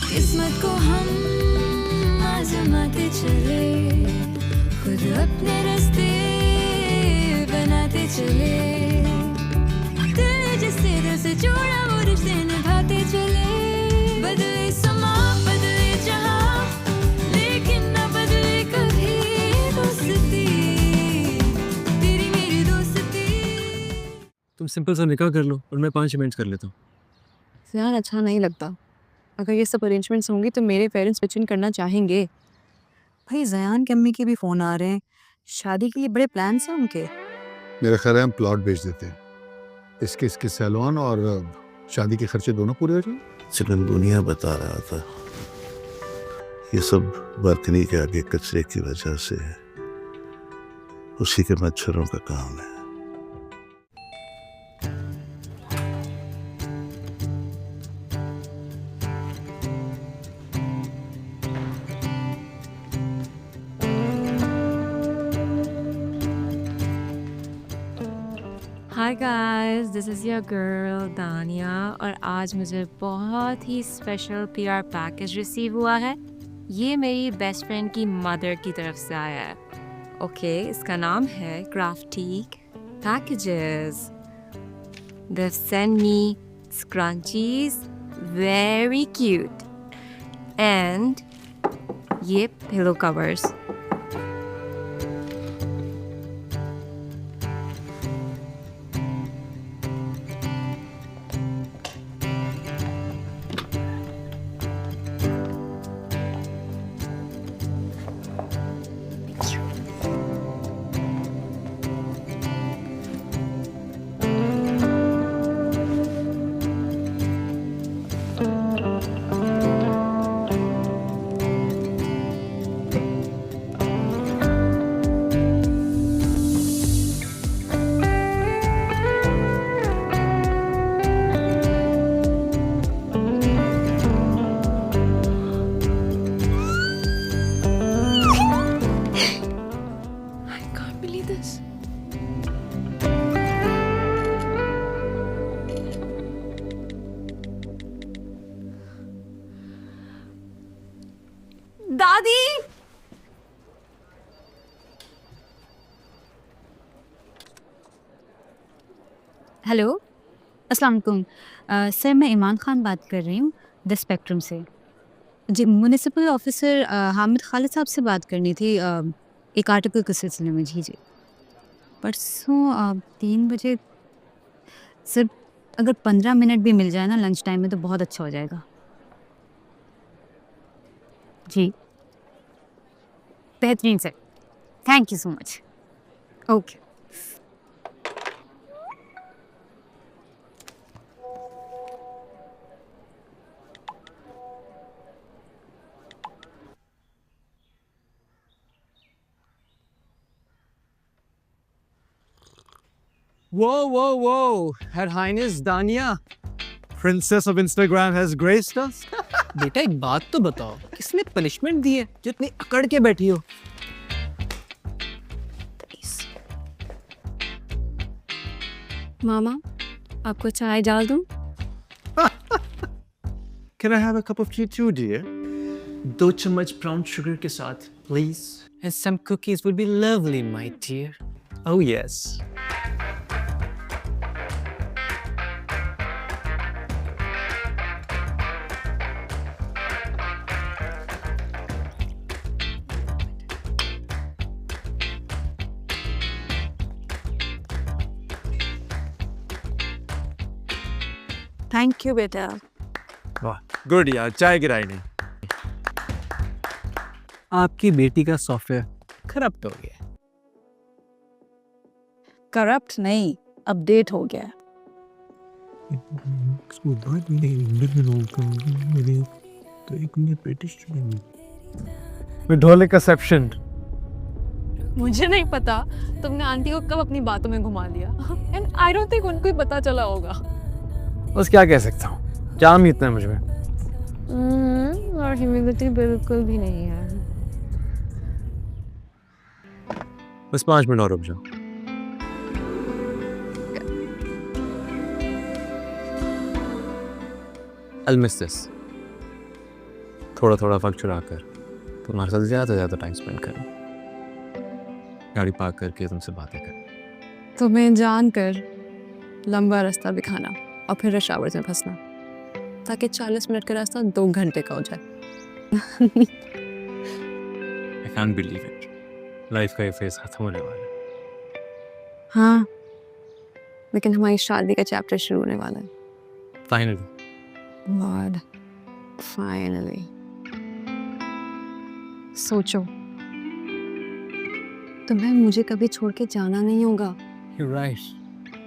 किस्मत को हम आजमाते चले, खुद अपने रास्ते बनाते चले, दिल जिससे दिल से जोड़ा वो रिश्ते निभाते चले। बदले समा बदले जहां, लेकिन न बदले कभी दोस्ती, तेरी मेरी दोस्ती। तुम सिंपल सा निकाह कर लो और मैं 5 इवेंट्स कर लेता हूँ। यार अच्छा नहीं लगता। अगर ये सब अरेंजमेंट्स होंगी तो मेरे पेरेंट्स पिच इन करना चाहेंगे। भाई जयान की अम्मी के भी फ़ोन आ रहे हैं, शादी के लिए बड़े प्लान्स हैं उनके। मेरा ख्याल है हम प्लॉट बेच देते हैं, इसके सैलून और शादी के खर्चे दोनों पूरे हो जाएंगे। चिकनगुनिया बता रहा था, ये सब बालकनी के आगे कचरे की वजह से है, उसी के मच्छरों का काम है। Hi guys, this is your girl दानिया और आज मुझे बहुत ही स्पेशल पीआर पैकेज रिसीव हुआ है। ये मेरी बेस्ट फ्रेंड की मदर की तरफ से आया है। ओके, इसका नाम है क्राफ्टीक packages. They've sent me scrunchies, very cute, and ये pillow covers. दादी, हेलो, अस्सलाम वालेकुम। सर मैं ईमान ख़ान बात कर रही हूँ द स्पेक्ट्रम से। जी, म्युनिसिपल ऑफिसर हामिद खालिद साहब से बात करनी थी एक आर्टिकल के सिलसिले में। जी जी, परसों 3 बजे। सर अगर 15 मिनट भी मिल जाए ना लंच टाइम में तो बहुत अच्छा हो जाएगा। जी बेहतरीन sir, thank you so much. Okay. Whoa! Her Highness Dania, Princess of Instagram has graced us. बेटा एक बात तो बताओ, किसने पनिशमेंट दी है जो इतनी अकड़ के बैठी हो? मामा आपको चाय डाल दूँ? Can I have a cup of tea too, dear? 2 चम्मच ब्राउन शुगर के साथ, please. And some cookies would be lovely, my dear. Oh yes. Thank you बेटा। वाह, गुड यार, चाय गिराई नहीं। आपकी बेटी का सॉफ्टवेयर करप्ट हो गया। करप्ट नहीं, अपडेट हो गया। ढोले का सेप्शन। मुझे नहीं पता तुमने आंटी को कब अपनी बातों में घुमा लिया। एंड आई डोंट थिंक उनको ही पता चला होगा। बस क्या कह सकता हूँ, जाम ही इतना है मुझ में। और ह्यूमिलिटी बिल्कुल भी नहीं है। बस 5 मिनट और रुक जाओ। I'll miss this. थोड़ा थोड़ा वक्त चुरा कर तुम्हारे साथ ज़्यादा से ज़्यादा टाइम स्पेंड करें, गाड़ी पार्क करके तुमसे बातें करें। तुम्हें जान कर लंबा रास्ता दिखाना और फिर रश आवर्स में फंसना, ताकि 40 मिनट का रास्ता 2 घंटे का हो जाए। I can't believe it. Life का ये फेज खत्म होने वाला है। हाँ, लेकिन हमारी शादी का चैप्टर शुरू होने वाला है। फाइनली। Lord, finally. सोचो, तुम्हें मुझे कभी छोड़ के जाना नहीं होगा You're right.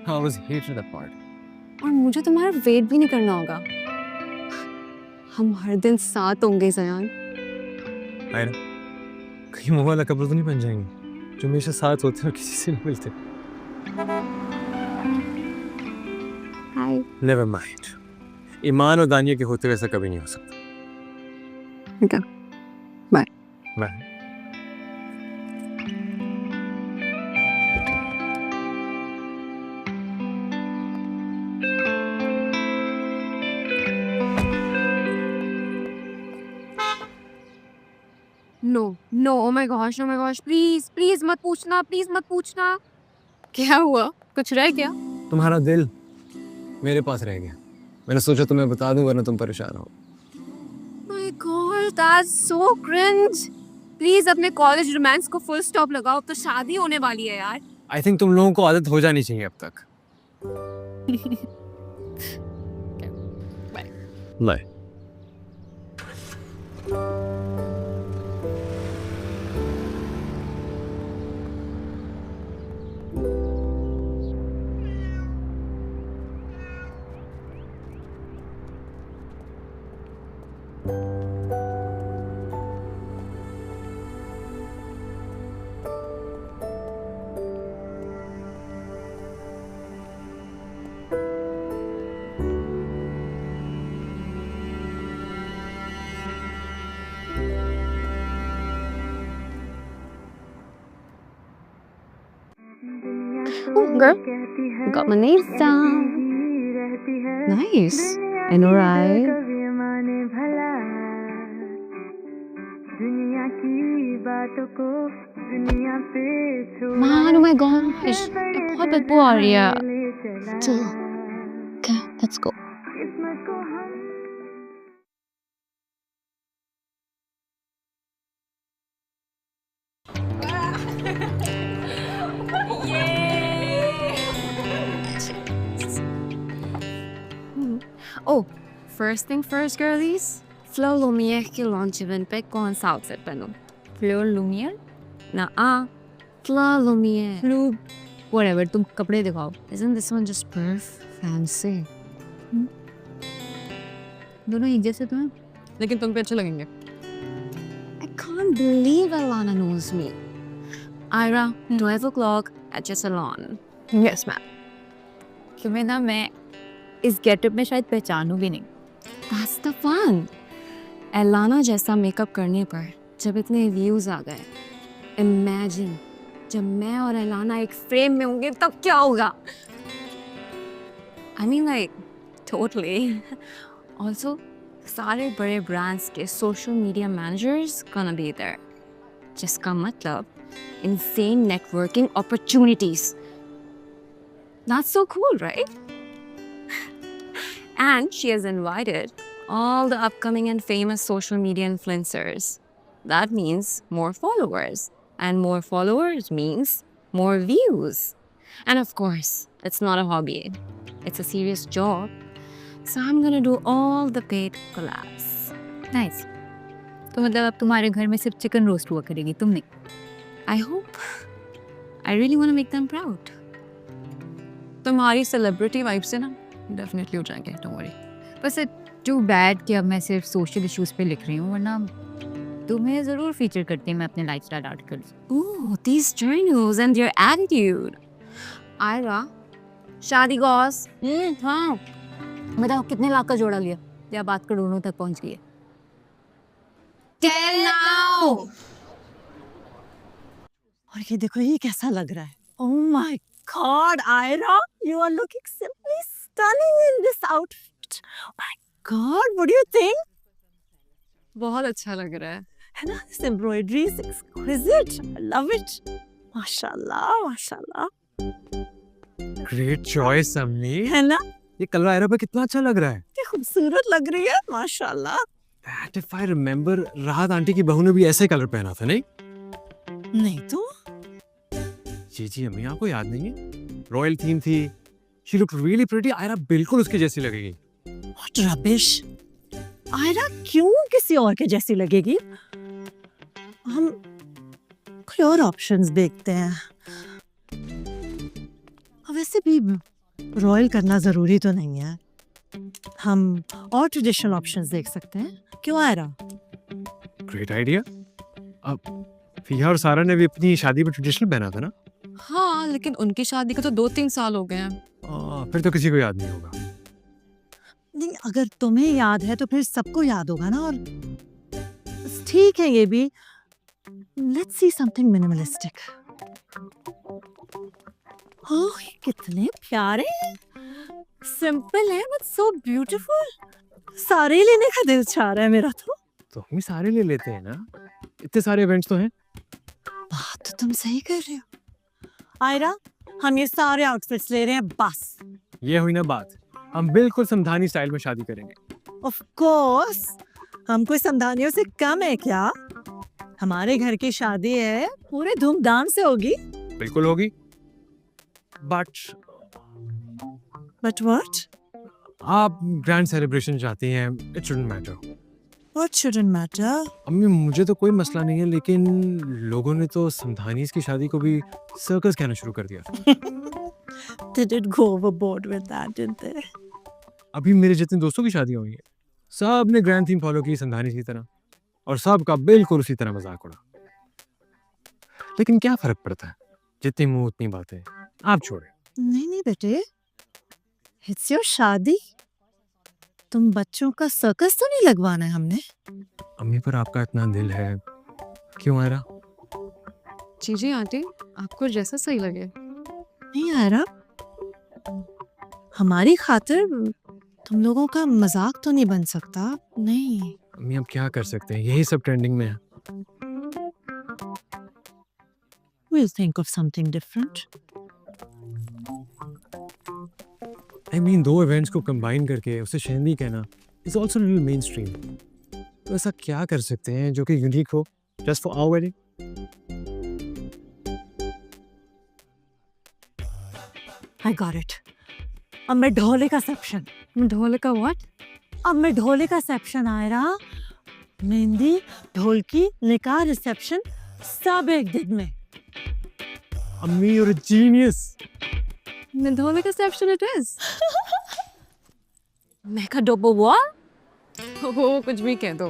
I always hated that part. और मुझे तुम्हारा वेट भी नहीं करना होगा। हम हर दिन साथ होंगे ज़यान। आयरा, कहीं मुँह वाला कब्र तो नहीं बन जाएंगे जो हमेशा साथ होते और किसी से नहीं मिलते। हाय। Never mind. ईमान और दानिया के होते वैसा कभी नहीं हो सकता। ठीक है, bye. Bye. No no, oh my gosh, please please मत पूछना, प्लीज मत पूछना। क्या हुआ? कुछ रह गया? तुम्हारा दिल मेरे पास रह गया। मैंने सोचा तुम्हें बता दूं वरना तुम परेशान हो। My God, that's so cringe. Please अपने कॉलेज रोमांस को फुल स्टॉप लगाओ, अब तो शादी होने वाली है यार। आई थिंक तुम लोगों को आदत हो जानी चाहिए अब तक। Bye. Girl, got my nails done. Nice. I know, right? Man, oh my gosh, बहुत बदबू आ रही है। चलो, okay, let's go. Oh, first thing first, girlies. Fleur Lumiere के लॉन्च इवेंट पे कौन सा आउटफिट पहनूं? फ्लोर लूमियर, ना Fleur Lumiere. फ्लू, whatever, तुम कपड़े दिखाओ। Isn't this one just fancy? दोनों एक जैसे तो हैं, लेकिन तुम पे अच्छे लगेंगे। I can't believe Alana knows me. Ira, 12 o'clock at your salon. Yes, ma'am. तुम्हें ना मैं इस गेटअप में शायद पहचानूं भी नहीं। That's the fun. Alana जैसा मेकअप करने पर जब इतने व्यूज आ गए, imagine जब मैं और Alana एक फ्रेम में होंगे तब क्या होगा? I mean like totally. Also, सारे बड़े ब्रांड्स के social media managers gonna be there. जिसका मतलब insane networking opportunities. That's so cool, right? And she has invited all the upcoming and famous social media influencers. That means more followers. And more followers means more views. And of course, it's not a hobby. It's a serious job. So I'm gonna do all the paid collabs. Nice. तो मतलब अब तुम्हारे घर में सिर्फ chicken roast हुआ करेगी, तुम नहीं। I hope. I really want to make them proud. तुम्हारी सेलिब्रिटी वाइब से ना डेफिनेटली हो जाएंगे, डोंट वरी। बस टू बैड कि अब मैं सिर्फ सोशल इश्यूज पे लिख रही हूँ, वरना तुम्हें ज़रूर फीचर करती मैं अपने lifestyle articles. Ooh, these journals and their attitude. Ira, शादी गॉस। हाँ, बताओ कितने लाख का जोड़ा लिया या बात करोड़ों तक पहुँच गई है? Tell now. और ये देखो ये कैसा लग रहा है। Oh my God, Ira, you are looking simply stunning in this outfit. Oh my God, what do you think? बहुत अच्छा लग रहा है। है ना? This embroidery is exquisite. I love it. माशाल्लाह, माशाल्लाह. ग्रेट चॉइस अम्मी। है ना? ये कलर आयरा पे कितना अच्छा लग रहा है। कितनी खूबसूरत लग रही है, माशाल्लाह. That if I remember, राहत आंटी की बहू ने भी ऐसे कलर पहना था नहीं? नहीं तो? जी अम्मी, आपको याद नहीं है? रॉयल थीम थी। She looked really pretty. Aira बिल्कुल उसके जैसी लगेगी। What rubbish. आयरा क्यों किसी और के जैसी लगेगी? हम कोई और ऑप्शंस देखते हैं. वैसे भी रॉयल करना जरूरी तो नहीं है. हम और ट्रेडिशनल ऑप्शंस देख सकते हैं. क्यों आयरा? Great idea. अब फिया और सारा ने भी अपनी शादी में ट्रेडिशनल पहना था ना? हाँ, लेकिन उनकी शादी को तो 2-3 साल हो गए हैं। फिर तो किसी को याद नहीं होगा। नहीं, अगर तुम्हें याद है तो फिर सबको याद होगा ना. और ठीक है ये भी. Let's see something minimalistic. ओह, ये कितने प्यारे. सिंपल है बट सो ब्यूटीफुल. सारे लेने का दिल चाह रहा है मेरा तो हम सारे ले लेते हैं ना, इतने सारे इवेंट्स तो हैं। बात तो तुम सही कर रहे हो. आयरा, हम ये सारे आउटफिट्स ले रहे हैं बस. ये हुई ना बात, हम बिल्कुल समधानी स्टाइल में शादी करेंगे। ऑफ कोर्स, हम कोई समधानियों से कम है क्या? हमारे घर की शादी है, पूरे धूमधाम से होगी. बिल्कुल होगी। But what? आप ग्रैंड सेलिब्रेशन चाहती हैं, it shouldn't matter. What shouldn't matter? अम्मी, मुझे तो कोई मसला नहीं है, लेकिन लोगों ने तो समधानीज की शादी को भी सर्कस कहना शुरू कर दिया। They did go overboard with that, didn't they? अभी मेरे जितने दोस्तों की शादी हुई है, सब ने ग्रैंड थीम फॉलो की समधानी की तरह, और सब का बिल्कुल उसी तरह मजाक उड़ा। लेकिन क्या फर्क पड़ता है, जितनी मुंह उतनी बातें। आप छोड़े। नहीं बेटे, इट्स योर शादी. तुम बच्चों का सर्कस तो नहीं लगवाना है हमने. अम्मी, पर आपका इतना दिल है, क्यों आयरा? जी आंटी, आपको जैसा सही लगे। नहीं आयरा, हमारी खातिर तुम लोगों का मजाक तो नहीं बन सकता. नहीं. अम्मी, अब क्या कर सकते हैं, यही सब ट्रेंडिंग में है। We'll think of something different. I mean, दो इवेंट्स को कंबाइन करके उसे शहनी कहना is also little main stream. तो ऐसा क्या कर सकते हैं जो कि यूनिक हो, just for our wedding? I got it. अब मैं ढोले का सेक्शन. ढोल का व्हाट? अब मैं ढोले का सेक्शन आयरा. मेहंदी, ढोलकी, निकाह, रिसेप्शन सब एक दिन में. अम्मी, you're a genius. ढोल का सेक्शन इट इज। मैं का डोबो हुआ. हो कुछ भी कह दो,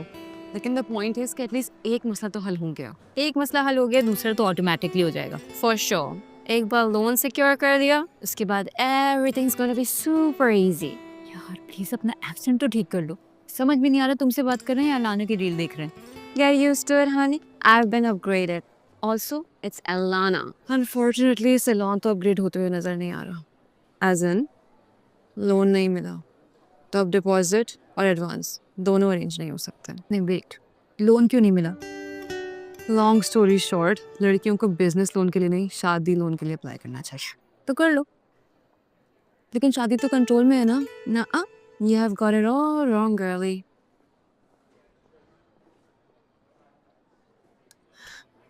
लेकिन द पॉइंट इज कि एटलीस्ट एक मसला तो हल हो गया। एक मसला हल हो गया, दूसरा तो ऑटोमेटिकली हो जाएगा। For sure. एक बार लोन सिक्योर कर दिया, उसके बाद everything's gonna be super easy. यार प्लीज अपना एक्सेंट तो ठीक कर लो, समझ भी नहीं आ रहा तुमसे बात कर रहे हैं या लाने की रील देख रहे हैं। Get used to it, honey. I've been upgraded. Also, it's Elana. Unfortunately salon तो अपग्रेड होते हुए नजर नहीं आ रहा। एज इन लोन नहीं मिला तो अब डिपॉजिट और एडवांस दोनों अरेंज नहीं हो सकते। नहीं वेट, लोन क्यों नहीं मिला? लॉन्ग स्टोरी शॉर्ट, लड़कियों को बिजनेस लोन के लिए नहीं, शादी लोन के लिए अप्लाई करना चाहिए। तो कर लो, लेकिन शादी तो कंट्रोल में है ना। Nah, you have got it all wrong, girly.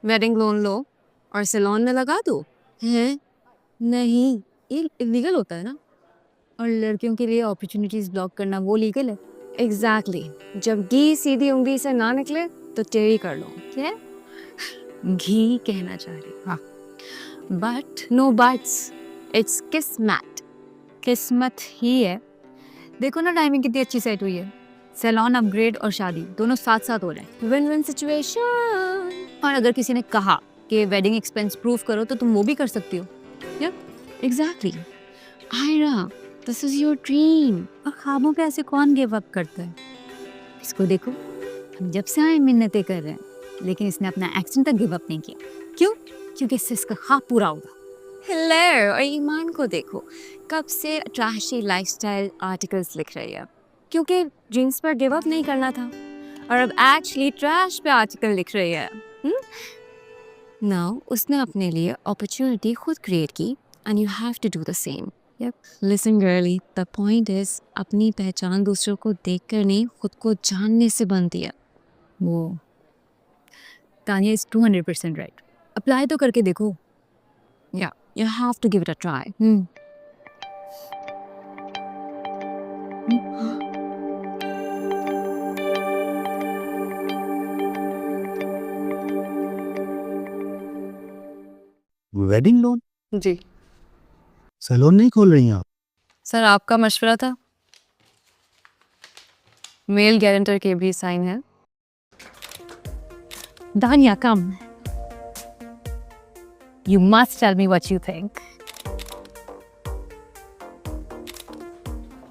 Wedding loan लो और सैलॉन में लगा दो। हैं? नहीं, ये इलीगल होता है ना, और लड़कियों के लिए अपॉर्चुनिटीज ब्लॉक करना वो लीगल है। Exactly. जब घी सीधी उंगली से ना निकले तो टेढ़ी कर लो। क्या? घी कहना चाह रही हूँ। हाँ। But No buts. It's kismet. किस्मत ही है। देखो ना टाइमिंग कितनी अच्छी सेट हुई है, सैलॉन अपग्रेड और शादी दोनों साथ साथ हो रहे हैं। Win-win situation. और अगर किसी ने कहा कि वेडिंग एक्सपेंस प्रूफ करो तो तुम वो भी कर सकती हो। Exactly. Ira, this is your dream. और ख्वाबों पे ऐसे कौन गिव अप करता है? इसको देखो, हम जब से आए मिन्नतें कर रहे हैं, लेकिन इसने अपना एक्सेंट तक गिव अप नहीं किया। क्यों? क्योंकि इससे इसका ख्वाब पूरा होगा। Hilarious. और ईमान को देखो, कब से ट्रैशी लाइफस्टाइल आर्टिकल्स लिख रही है, क्योंकि ड्रीम्स पर गिव अप नहीं करना था। और अब एक्चुअली ट्रैश पे आर्टिकल लिख रही है। नाउ उसने अपने लिए अपॉर्चुनिटी खुद क्रिएट की and you have to do the same. Listen girly, the point is अपनी पहचान दूसरों को देखकर नहीं, खुद को जानने से बनती है। वो तानिया इज 200% राइट। अप्लाई तो करके देखो। या you have to give it a try. Wedding loan? जी सैलून नहीं खोल रही हैं आप? सर, आपका मशवरा था। मेल गारंटर के भी साइन है। Danya, come. You must tell me what you think.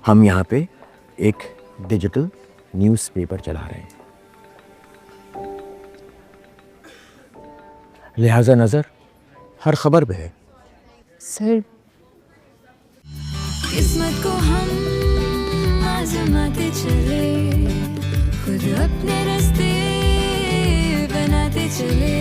हम यहाँ पे एक डिजिटल न्यूज़पेपर चला रहे हैं, लिहाजा नज़र हर खबर पे है। सर, किस्मत को हम आजमाते चले, खुद अपने रास्ते बनाते चले।